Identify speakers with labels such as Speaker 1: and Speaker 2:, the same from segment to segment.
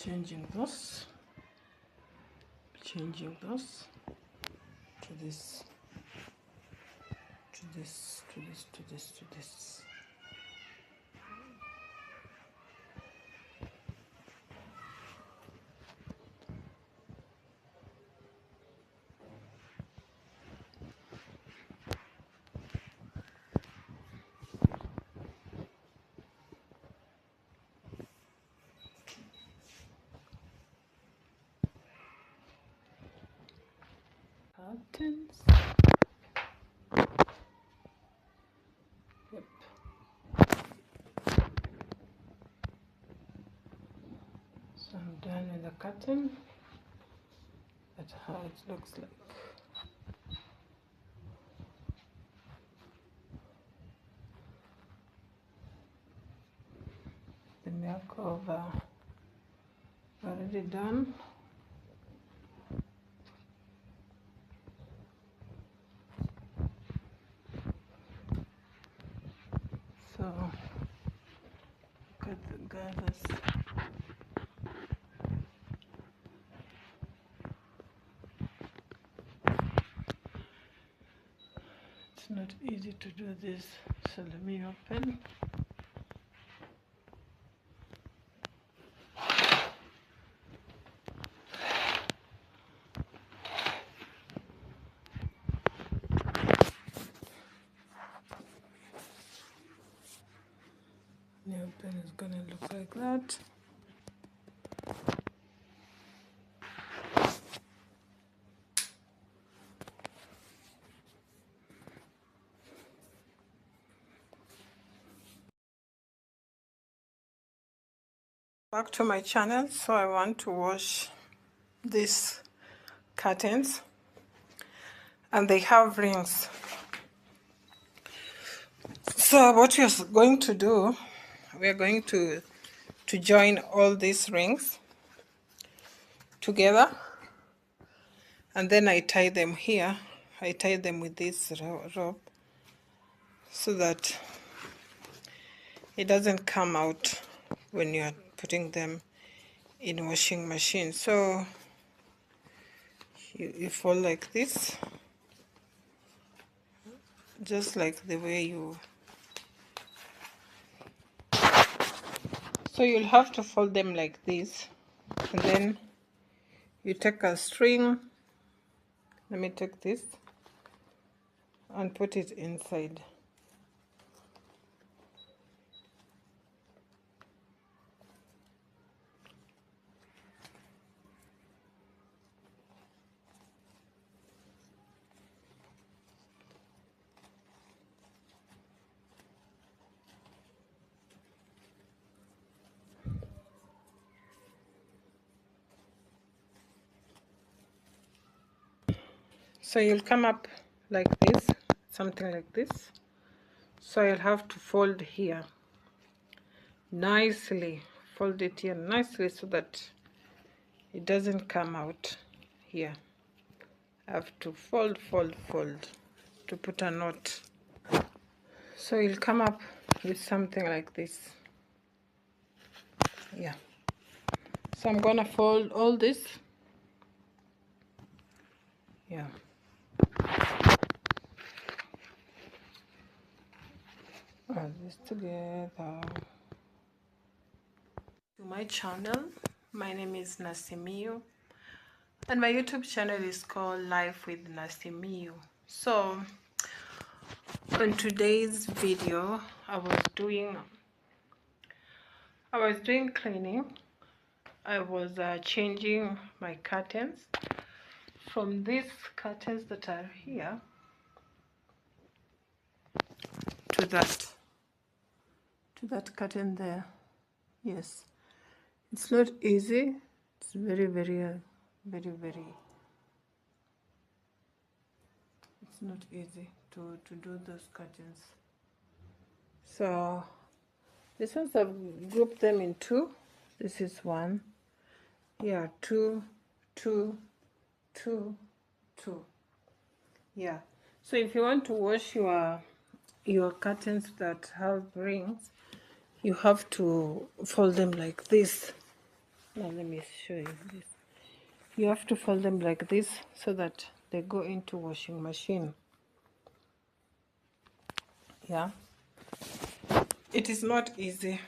Speaker 1: changing those to this, to this, to this, to this, to this. Curtains. Yep. So I'm done with the curtain. That's how it looks like. The makeover already done. So look at the gathers. It's not easy to do this, so let me open. The open is gonna look like that. Back to my channel. So I want to wash these curtains, and they have rings. So what we're going to do, we're going to join all these rings together, and then I tie them here. I tie them with this rope so that it doesn't come out when you're putting them in washing machine. So you fold like this, just like the way you, so you'll have to fold them like this, and then you take a string. Let me take this and put it inside. So you'll come up like this, something like this. So you'll have to fold here nicely, fold it here nicely so that it doesn't come out here. I have to fold to put a knot. So you'll come up with something like this. Yeah. So I'm gonna fold all this. Yeah. All this together. To my channel, my name is Nasimiu, and my YouTube channel is called Life with Nasimiu. So on today's video, I was doing cleaning. I was changing my curtains from these curtains that are here to that curtain there. Yes, it's not easy. It's very it's not easy to do those curtains. So this ones, I've grouped them in two. This is one. Yeah, two. Yeah. So if you want to wash your curtains that have rings, you have to fold them like this. Now let me show you this. You have to fold them like this so that they go into washing machine. Yeah, it is not easy.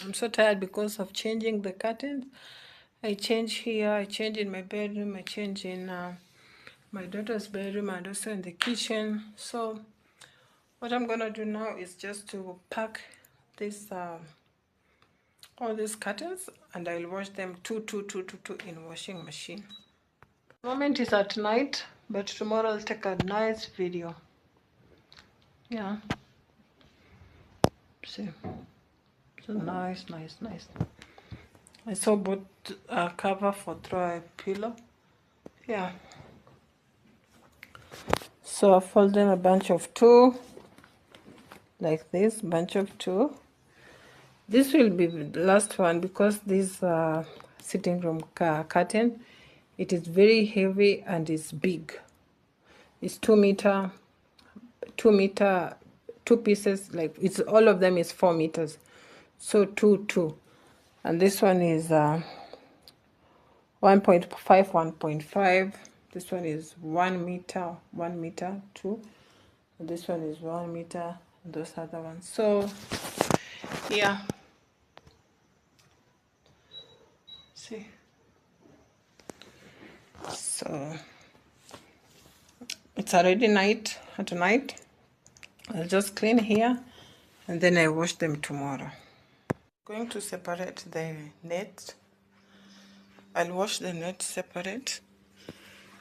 Speaker 1: I'm so tired because of changing the curtains. I change here, I change in my bedroom, I change in my daughter's bedroom, and also in the kitchen. So what I'm gonna do now is just to pack this all these curtains, and I'll wash them two in washing machine. The moment is at night, but tomorrow I'll take a nice video. Yeah, see, so nice. I saw bought a cover for throwaway pillow. Yeah, so I fold them a bunch of two like this, bunch of two. This will be the last one because this sitting room curtain, it is very heavy and it's big. It's 2 meter, 2 meter, two pieces, like it's all of them is 4 meters. So two. And this one is 1.5, 1.5. This one is 1 meter, 1 meter, two. And this one is 1 meter, and those other ones. So yeah. See. So it's already night. At night, I'll just clean here and then I wash them tomorrow. Going to separate the net. I'll wash the net separate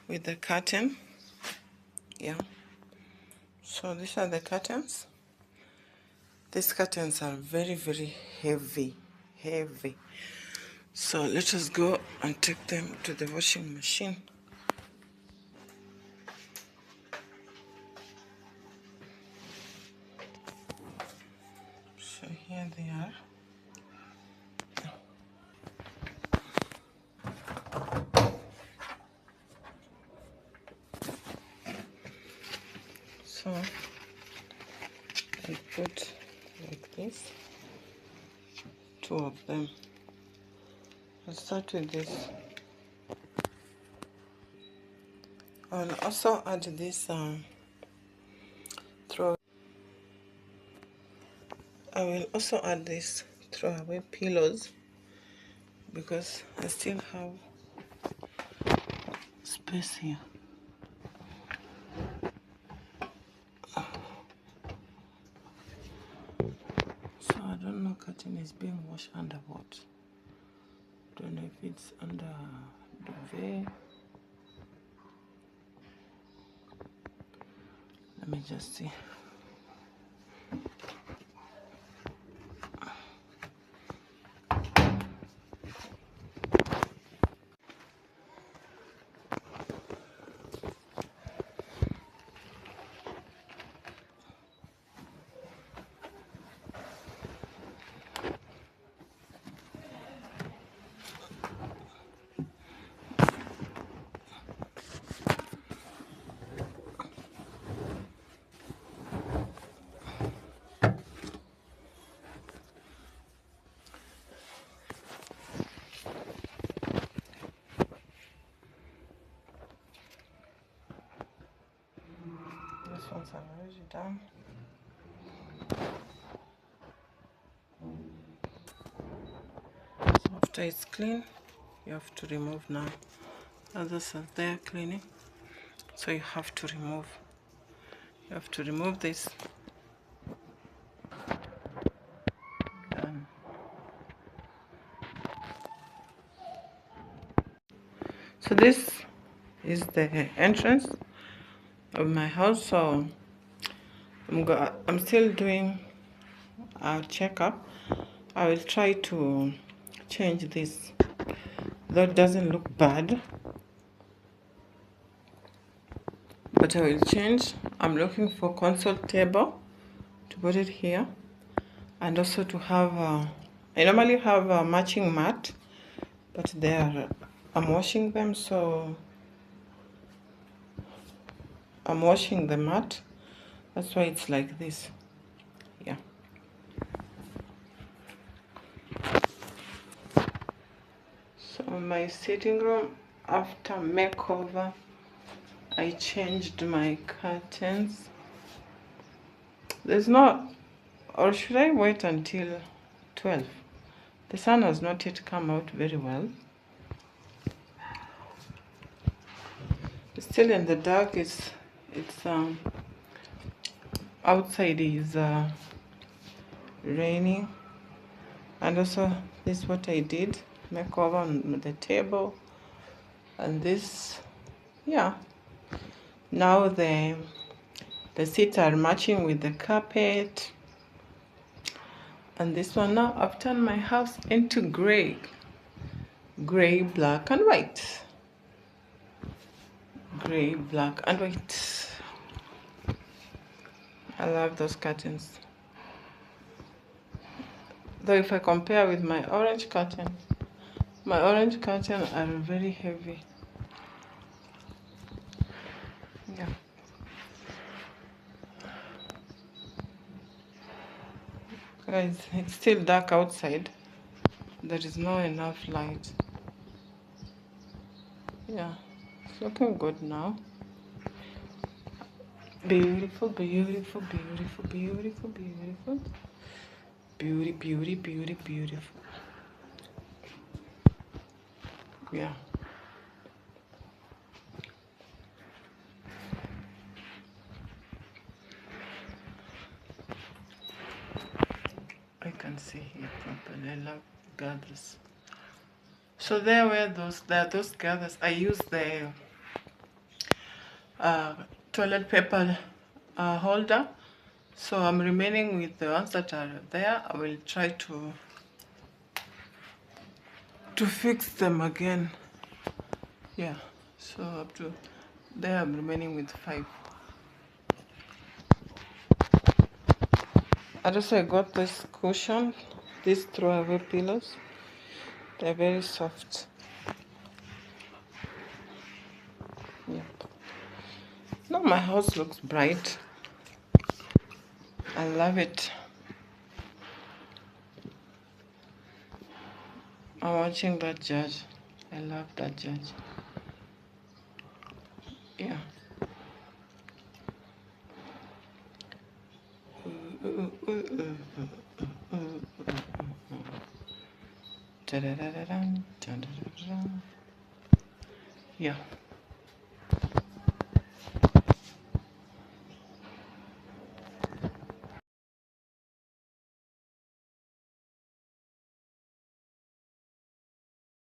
Speaker 1: with the curtain. Yeah. So these are the curtains. These curtains are very heavy. So let us go and take them to the washing machine. So here they are. So I put like this, two of them. I'll start with this. I'll also add this I will also add this throwaway pillows because I still have space here. So I don't know, curtain is being washed under what? Don't know if it's under duvet. Let me just see. These ones are already done. So after it's clean, you have to remove now. Others are there cleaning, so you have to remove. You have to remove this. Done. So this is the entrance of my house. So I'm still doing a checkup. I will try to change this. That doesn't look bad, but I will change. I'm looking for console table to put it here, and also to have I normally have a matching mat, but I'm washing them, so I'm washing the mat. That's why it's like this. Yeah. So my sitting room, after makeover, I changed my curtains. There's not, or should I wait until 12? The sun has not yet come out very well. It's still in the dark. It's outside is raining. And also this is what I did, makeover on the table. And this, yeah, now the seats are matching with the carpet. And this one, now I've turned my house into gray, black and white. Gray, black and white. I love those curtains. Though if I compare with my orange curtains are very heavy. Yeah. Guys, it's still dark outside. There is not enough light. Yeah, it's looking good now. Beautiful, beautiful, beautiful, beautiful, beautiful. Beauty, beauty, beauty, beautiful. Yeah. I can see here properly. I love gathers. So there are those gathers. I use the toilet paper holder. So I'm remaining with the ones that are there. I will try to fix them again. Yeah. So up to there I'm remaining with 5. And also I got this cushion, these throwaway pillows. They're very soft. Yep. Now my house looks bright. I love it. I'm watching that judge. I love that judge. Yeah. Yeah.